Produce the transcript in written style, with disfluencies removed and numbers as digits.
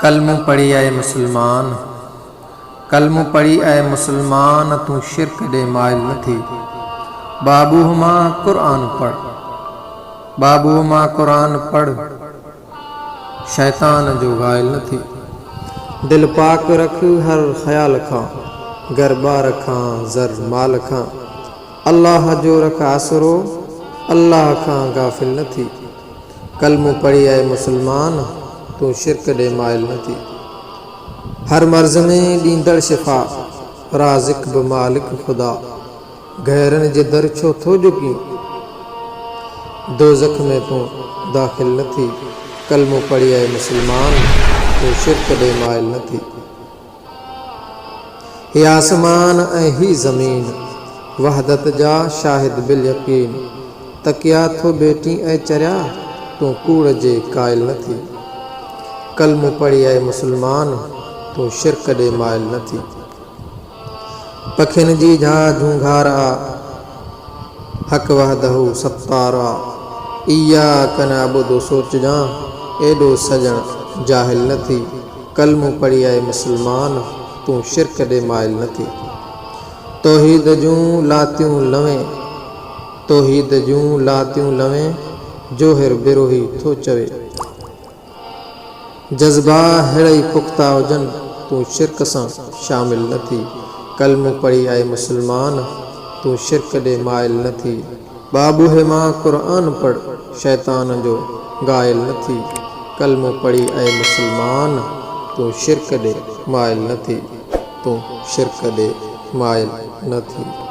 कलमू पढ़ी आए मुसलमान, कलमू पढ़ी आए मुसलमान, तू शिरक दे माइल न थी। बाबू मां कुरान पढ़, बाबू मां कुरान पढ़, शैतान जो घायल न थी। दिल पाक रख हर ख्याल खां, गरबा रखां ज़र माल खां। अल्लाह जो रख आसरो, अल्लाह खां गाफिल न थी। कलमू पढ़ी आए मुसलमान, तू शिरक दे माइल न थी। हर मर्ज़ में ॾींदड़ शिफ़ा, राज़िक बि मालिक ख़ुदा। गैरनि जे दर छो थो झुकी, दोज़ख में तूं दाख़िल न थी। कलमू पढ़ी आए मुसलमान, तू शिरक दे माइल न थी। हे आसमान ऐं ही ज़मीन, वहदत जा शाहिद बिल यकीन। तकिया थो बेटी ऐं चरिया, तूं कूड़ जे क़ाइल न थी। कलमू पढ़ी आए मुसलमान, तू शिरक दे माइल न थी। पखियुनि जी झां झूंघारा, हक़ वहदहू सत्तारा। इय्याक नअबुदु सोचजां, एॾो सॼण जाहिल न थी। कलमू पढ़ी आए मुसलमान, तू शिरक दे माइल न थी। तौहीद जूं लातियूं लवें, तौहीद जूं लातियूं लवें, जोहिर बिरोही थो चवे। जज़्बा अहिड़ा पुख्ता हुजनि, तूं शिरक सां शामिल न थी। कलमू पढ़ी आए मुसलमान, तूं शिरक दे माइल न थी। बाबू मां कुरान पढ़, शैतान जो घायल न थी। कलमू पढ़ी आए मुसलमान, तूं शिरक दे माइल न थी। तूं शिरक दे माइल न थी।